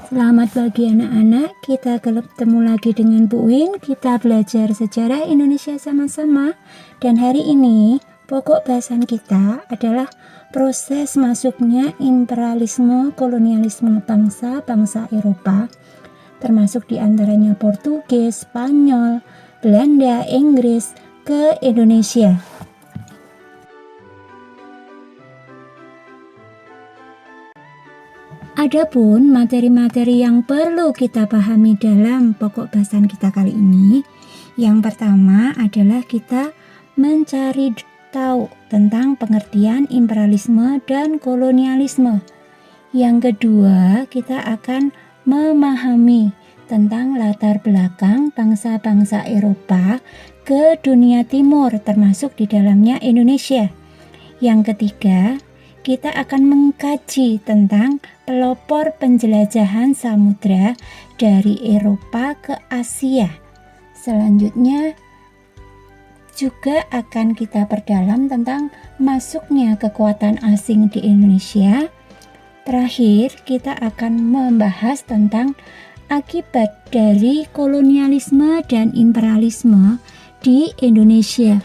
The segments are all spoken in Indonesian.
Selamat pagi anak-anak, kita ketemu lagi dengan Bu Win. Kita belajar sejarah Indonesia sama-sama. Dan hari ini pokok bahasan kita adalah proses masuknya imperialisme kolonialisme bangsa-bangsa Eropa, termasuk diantaranya Portugis, Spanyol, Belanda, Inggris ke Indonesia. Adapun materi-materi yang perlu kita pahami dalam pokok bahasan kita kali ini, yang pertama adalah kita mencari tahu tentang pengertian imperialisme dan kolonialisme. Yang kedua, kita akan memahami tentang latar belakang bangsa-bangsa Eropa ke dunia timur, termasuk di dalamnya Indonesia. Yang ketiga, kita akan mengkaji tentang pelopor penjelajahan samudra dari Eropa ke Asia. Selanjutnya juga akan kita perdalam tentang masuknya kekuatan asing di Indonesia. Terakhir, kita akan membahas tentang akibat dari kolonialisme dan imperialisme di Indonesia.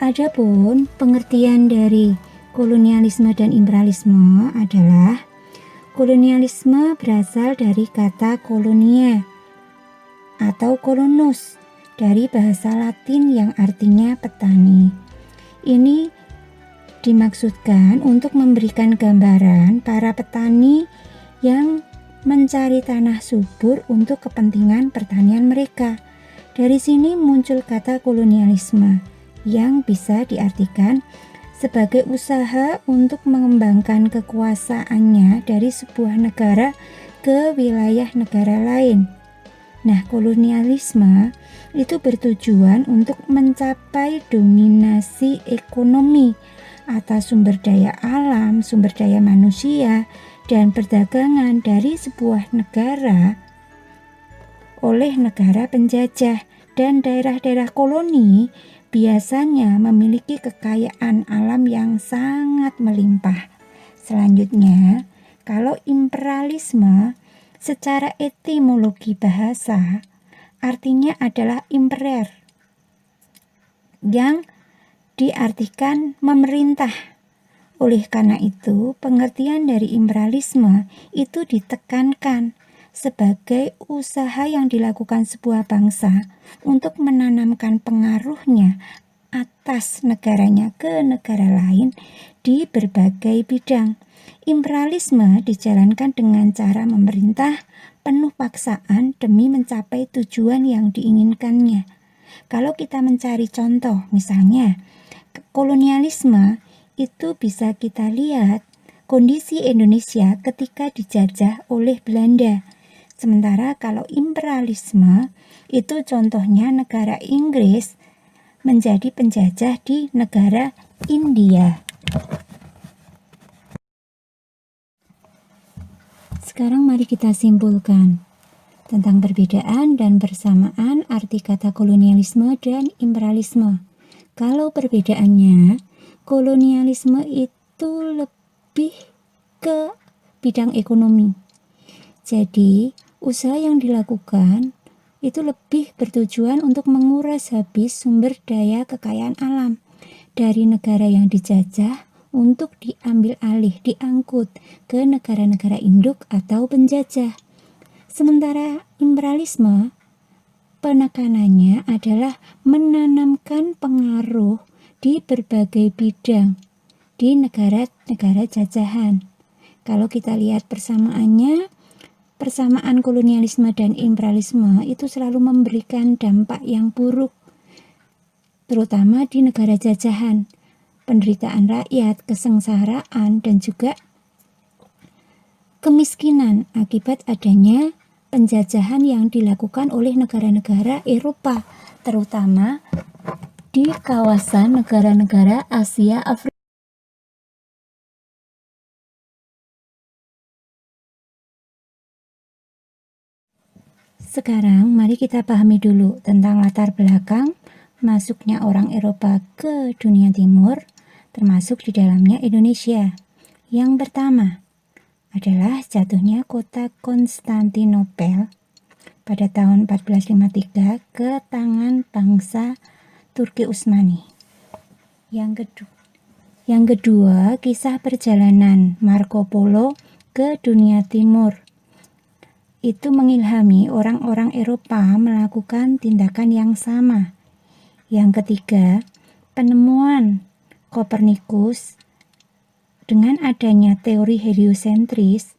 Adapun pengertian dari kolonialisme dan imperialisme adalah kolonialisme berasal dari kata kolonia atau kolonus dari bahasa Latin yang artinya petani. Ini dimaksudkan untuk memberikan gambaran para petani yang mencari tanah subur untuk kepentingan pertanian mereka. Dari sini muncul kata kolonialisme yang bisa diartikan sebagai usaha untuk mengembangkan kekuasaannya dari sebuah negara ke wilayah negara lain. Nah, kolonialisme itu bertujuan untuk mencapai dominasi ekonomi atas sumber daya alam, sumber daya manusia, dan perdagangan dari sebuah negara oleh negara penjajah. Dan daerah-daerah koloni biasanya memiliki kekayaan alam yang sangat melimpah. Selanjutnya, kalau imperialisme secara etimologi bahasa artinya adalah imperer, yang diartikan memerintah. Oleh karena itu, pengertian dari imperialisme itu ditekankan sebagai usaha yang dilakukan sebuah bangsa untuk menanamkan pengaruhnya atas negaranya ke negara lain di berbagai bidang. Imperialisme dijalankan dengan cara memerintah penuh paksaan demi mencapai tujuan yang diinginkannya. Kalau kita mencari contoh, misalnya kolonialisme, itu bisa kita lihat kondisi Indonesia ketika dijajah oleh Belanda. Sementara kalau imperialisme itu contohnya negara Inggris menjadi penjajah di negara India. Sekarang mari kita simpulkan tentang perbedaan dan persamaan arti kata kolonialisme dan imperialisme. Kalau perbedaannya, kolonialisme itu lebih ke bidang ekonomi. Jadi, usaha yang dilakukan itu lebih bertujuan untuk menguras habis sumber daya kekayaan alam dari negara yang dijajah untuk diambil alih, diangkut ke negara-negara induk atau penjajah. Sementara imperialisme, penekanannya adalah menanamkan pengaruh di berbagai bidang di negara-negara jajahan. Kalau kita lihat persamaannya, persamaan kolonialisme dan imperialisme itu selalu memberikan dampak yang buruk, terutama di negara jajahan, penderitaan rakyat, kesengsaraan, dan juga kemiskinan akibat adanya penjajahan yang dilakukan oleh negara-negara Eropa, terutama di kawasan negara-negara Asia Afrika. Sekarang mari kita pahami dulu tentang latar belakang masuknya orang Eropa ke dunia timur, termasuk di dalamnya Indonesia. Yang pertama, adalah jatuhnya kota Konstantinopel pada tahun 1453 ke tangan bangsa Turki Utsmani. Yang kedua, kisah perjalanan Marco Polo ke dunia timur. Itu mengilhami orang-orang Eropa melakukan tindakan yang sama. Yang ketiga, penemuan Kopernikus dengan adanya teori heliosentris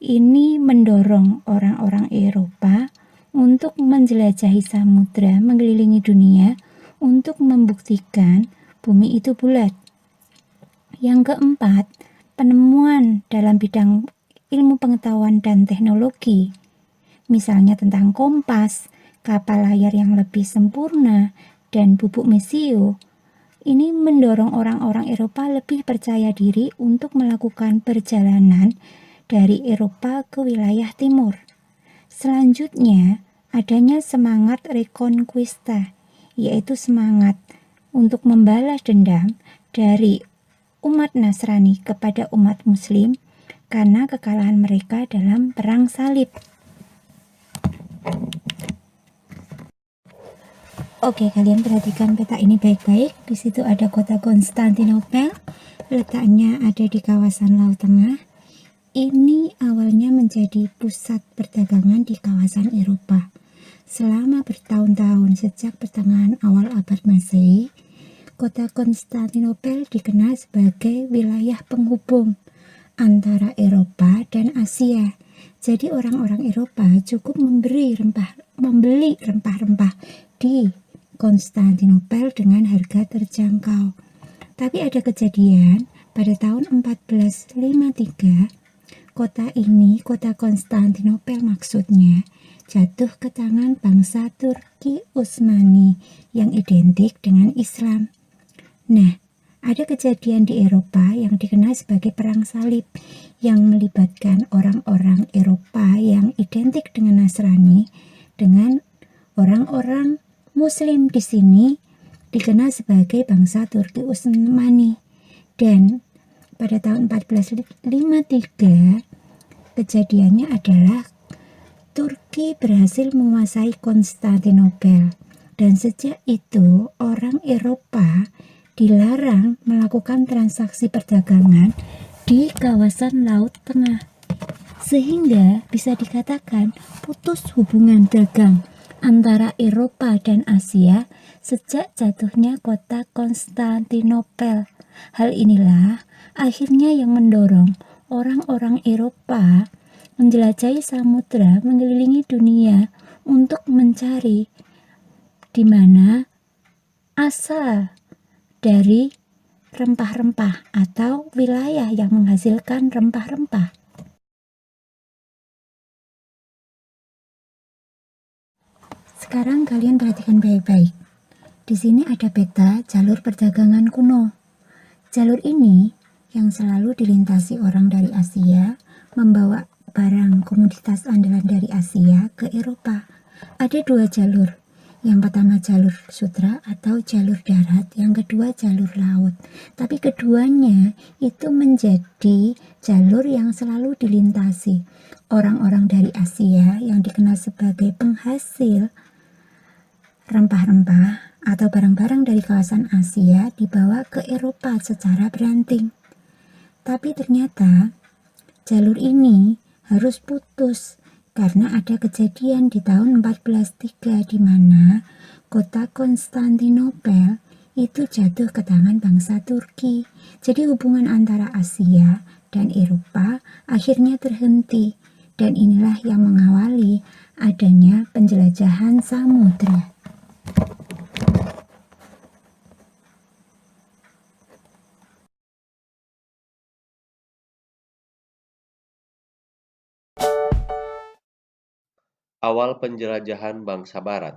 ini mendorong orang-orang Eropa untuk menjelajahi samudra mengelilingi dunia untuk membuktikan bumi itu bulat. Yang keempat, penemuan dalam bidang ilmu pengetahuan dan teknologi, misalnya tentang kompas, kapal layar yang lebih sempurna, dan bubuk mesio. Ini mendorong orang-orang Eropa lebih percaya diri untuk melakukan perjalanan dari Eropa ke wilayah timur. Selanjutnya, adanya semangat reconquista, yaitu semangat untuk membalas dendam dari umat Nasrani kepada umat Muslim karena kekalahan mereka dalam Perang Salib. Oke, kalian perhatikan peta ini baik-baik. Di situ ada kota Konstantinopel, letaknya ada di kawasan Laut Tengah. Ini awalnya menjadi pusat perdagangan di kawasan Eropa. Selama bertahun-tahun sejak pertengahan awal abad Masehi, kota Konstantinopel dikenal sebagai wilayah penghubung antara Eropa dan Asia. Jadi orang-orang Eropa cukup membeli rempah-rempah di Konstantinopel dengan harga terjangkau. Tapi ada kejadian pada tahun 1453, kota Konstantinopel maksudnya, jatuh ke tangan bangsa Turki Utsmani yang identik dengan Islam. Nah, ada kejadian di Eropa yang dikenal sebagai Perang Salib yang melibatkan orang-orang Eropa yang identik dengan Nasrani dengan orang-orang Muslim. Di sini dikenal sebagai bangsa Turki Utsmani. Dan pada tahun 1453 kejadiannya adalah Turki berhasil menguasai Konstantinopel, dan sejak itu orang Eropa dilarang melakukan transaksi perdagangan di kawasan Laut Tengah, sehingga bisa dikatakan putus hubungan dagang antara Eropa dan Asia sejak jatuhnya kota Konstantinopel. Hal inilah akhirnya yang mendorong orang-orang Eropa menjelajahi samudra mengelilingi dunia untuk mencari di mana asal dari rempah-rempah atau wilayah yang menghasilkan rempah-rempah. Sekarang kalian perhatikan baik-baik. Di sini ada peta jalur perdagangan kuno. Jalur ini yang selalu dilintasi orang dari Asia membawa barang komoditas andalan dari Asia ke Eropa. Ada dua jalur. Yang pertama jalur sutra atau jalur darat, yang kedua jalur laut. Tapi keduanya itu menjadi jalur yang selalu dilintasi orang-orang dari Asia yang dikenal sebagai penghasil rempah-rempah atau barang-barang dari kawasan Asia dibawa ke Eropa secara beranting. Tapi ternyata jalur ini harus putus karena ada kejadian di tahun 1403 di mana kota Konstantinopel itu jatuh ke tangan bangsa Turki. Jadi hubungan antara Asia dan Eropa akhirnya terhenti, dan inilah yang mengawali adanya penjelajahan samudra. Awal penjelajahan bangsa Barat.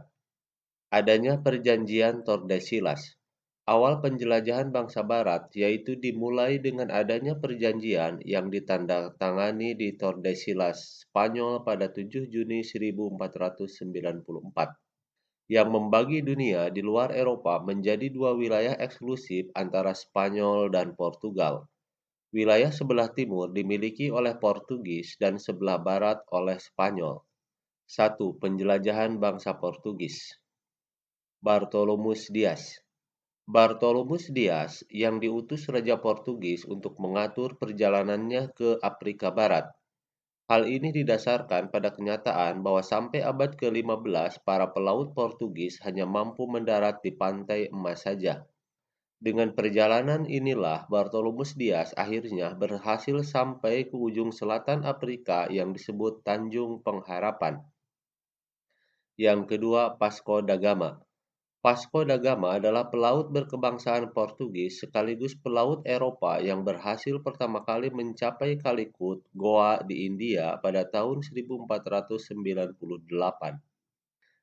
Adanya perjanjian Tordesillas. Awal penjelajahan bangsa Barat yaitu dimulai dengan adanya perjanjian yang ditandatangani di Tordesillas, Spanyol pada 7 Juni 1494 yang membagi dunia di luar Eropa menjadi dua wilayah eksklusif antara Spanyol dan Portugal. Wilayah sebelah timur dimiliki oleh Portugis dan sebelah barat oleh Spanyol. 1. Penjelajahan bangsa Portugis. Bartolomus Dias. Bartolomus Dias yang diutus Raja Portugis untuk mengatur perjalanannya ke Afrika Barat. Hal ini didasarkan pada kenyataan bahwa sampai abad ke-15 para pelaut Portugis hanya mampu mendarat di pantai emas saja. Dengan perjalanan inilah Bartolomus Dias akhirnya berhasil sampai ke ujung selatan Afrika yang disebut Tanjung Pengharapan. Yang kedua, Vasco da Gama. Vasco da Gama adalah pelaut berkebangsaan Portugis sekaligus pelaut Eropa yang berhasil pertama kali mencapai Calicut, Goa di India pada tahun 1498.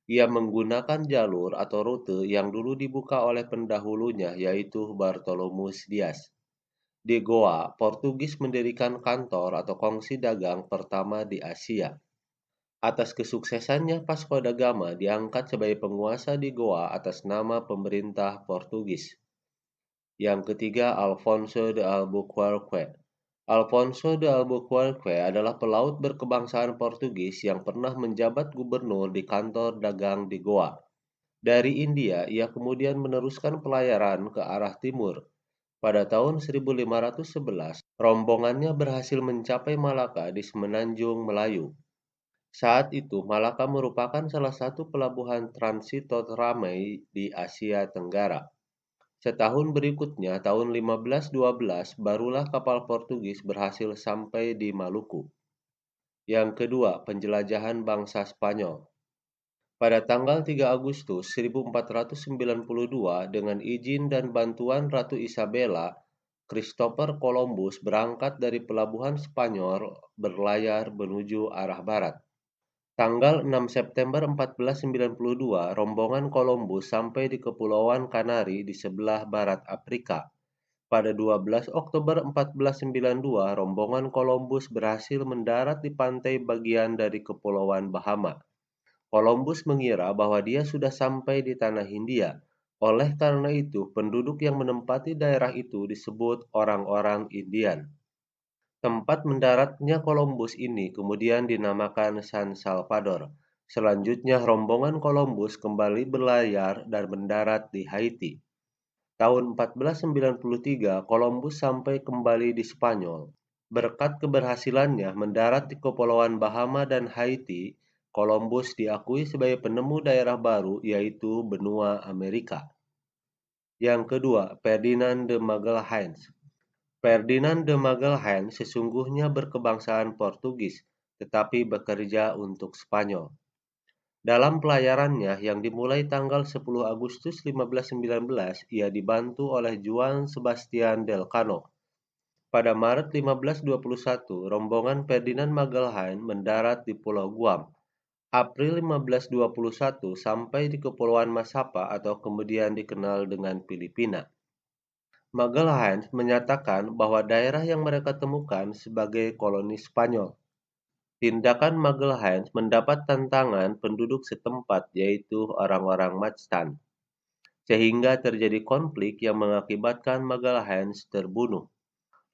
Ia menggunakan jalur atau rute yang dulu dibuka oleh pendahulunya yaitu Bartolomus Dias. Di Goa, Portugis mendirikan kantor atau kongsi dagang pertama di Asia. Atas kesuksesannya Vasco da Gama diangkat sebagai penguasa di Goa atas nama pemerintah Portugis. Yang ketiga, Alfonso de Albuquerque. Alfonso de Albuquerque adalah pelaut berkebangsaan Portugis yang pernah menjabat gubernur di kantor dagang di Goa. Dari India, ia kemudian meneruskan pelayaran ke arah timur. Pada tahun 1511, rombongannya berhasil mencapai Malaka di Semenanjung Melayu. Saat itu, Malaka merupakan salah satu pelabuhan transit teramai di Asia Tenggara. Setahun berikutnya, tahun 1512, barulah kapal Portugis berhasil sampai di Maluku. Yang kedua, penjelajahan bangsa Spanyol. Pada tanggal 3 Agustus 1492, dengan izin dan bantuan Ratu Isabella, Christopher Columbus berangkat dari pelabuhan Spanyol berlayar menuju arah barat. Tanggal 6 September 1492, rombongan Columbus sampai di Kepulauan Kanari di sebelah barat Afrika. Pada 12 Oktober 1492, rombongan Columbus berhasil mendarat di pantai bagian dari Kepulauan Bahama. Columbus mengira bahwa dia sudah sampai di tanah Hindia. Oleh karena itu, penduduk yang menempati daerah itu disebut orang-orang Indian. Tempat mendaratnya Columbus ini kemudian dinamakan San Salvador. Selanjutnya, rombongan Columbus kembali berlayar dan mendarat di Haiti. Tahun 1493, Columbus sampai kembali di Spanyol. Berkat keberhasilannya mendarat di Kepulauan Bahama dan Haiti, Columbus diakui sebagai penemu daerah baru yaitu benua Amerika. Yang kedua, Ferdinand de Magalhães. Ferdinand de Magalhães sesungguhnya berkebangsaan Portugis, tetapi bekerja untuk Spanyol. Dalam pelayarannya yang dimulai tanggal 10 Agustus 1519, ia dibantu oleh Juan Sebastian Elcano. Pada Maret 1521, rombongan Ferdinand Magalhães mendarat di Pulau Guam. April 1521 sampai di Kepulauan Masapa atau kemudian dikenal dengan Filipina. Magalhães menyatakan bahwa daerah yang mereka temukan sebagai koloni Spanyol. Tindakan Magalhães mendapat tantangan penduduk setempat yaitu orang-orang Mactan, sehingga terjadi konflik yang mengakibatkan Magalhães terbunuh.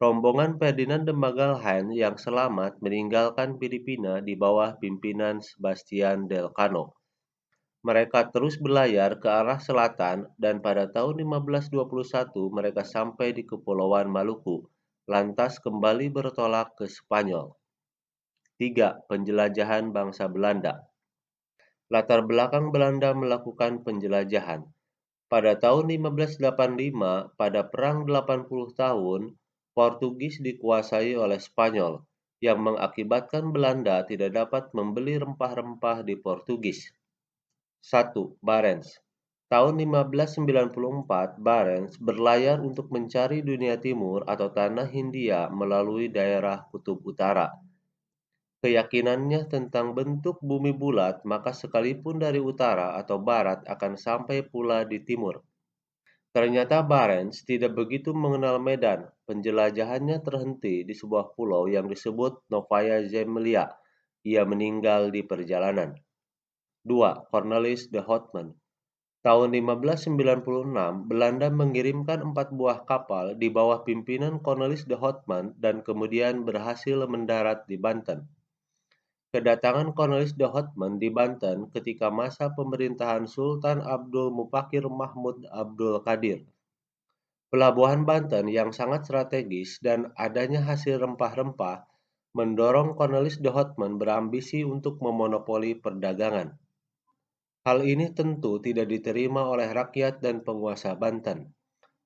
Rombongan Ferdinand de Magalhães yang selamat meninggalkan Filipina di bawah pimpinan Sebastian Elcano. Mereka terus berlayar ke arah selatan dan pada tahun 1521 mereka sampai di Kepulauan Maluku, lantas kembali bertolak ke Spanyol. 3. Penjelajahan bangsa Belanda. Latar belakang Belanda melakukan penjelajahan. Pada tahun 1585, pada Perang 80 tahun, Portugis dikuasai oleh Spanyol, yang mengakibatkan Belanda tidak dapat membeli rempah-rempah di Portugis. 1. Barents. Tahun 1594, Barents berlayar untuk mencari dunia timur atau tanah Hindia melalui daerah Kutub Utara. Keyakinannya tentang bentuk bumi bulat, maka sekalipun dari utara atau barat akan sampai pula di timur. Ternyata Barents tidak begitu mengenal medan. Penjelajahannya terhenti di sebuah pulau yang disebut Novaya Zemlya. Ia meninggal di perjalanan. 2. Cornelis de Houtman. Tahun 1596, Belanda mengirimkan 4 buah kapal di bawah pimpinan Cornelis de Houtman dan kemudian berhasil mendarat di Banten. Kedatangan Cornelis de Houtman di Banten ketika masa pemerintahan Sultan Abdul Mufakir Mahmud Abdul Qadir. Pelabuhan Banten yang sangat strategis dan adanya hasil rempah-rempah mendorong Cornelis de Houtman berambisi untuk memonopoli perdagangan. Hal ini tentu tidak diterima oleh rakyat dan penguasa Banten.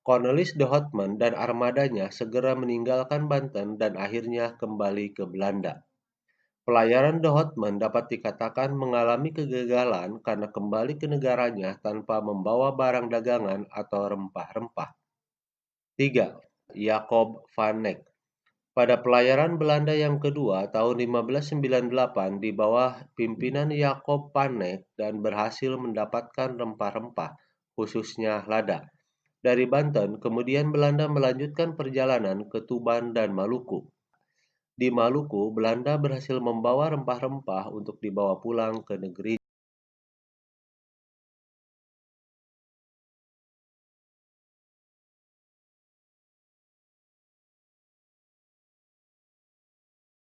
Cornelis de Houtman dan armadanya segera meninggalkan Banten dan akhirnya kembali ke Belanda. Pelayaran de Houtman dapat dikatakan mengalami kegagalan karena kembali ke negaranya tanpa membawa barang dagangan atau rempah-rempah. 3. Jacob van Eyck. Pada pelayaran Belanda yang kedua tahun 1598 di bawah pimpinan Jacob van Eyck dan berhasil mendapatkan rempah-rempah, khususnya lada, dari Banten. Kemudian Belanda melanjutkan perjalanan ke Tuban dan Maluku. Di Maluku, Belanda berhasil membawa rempah-rempah untuk dibawa pulang ke negeri.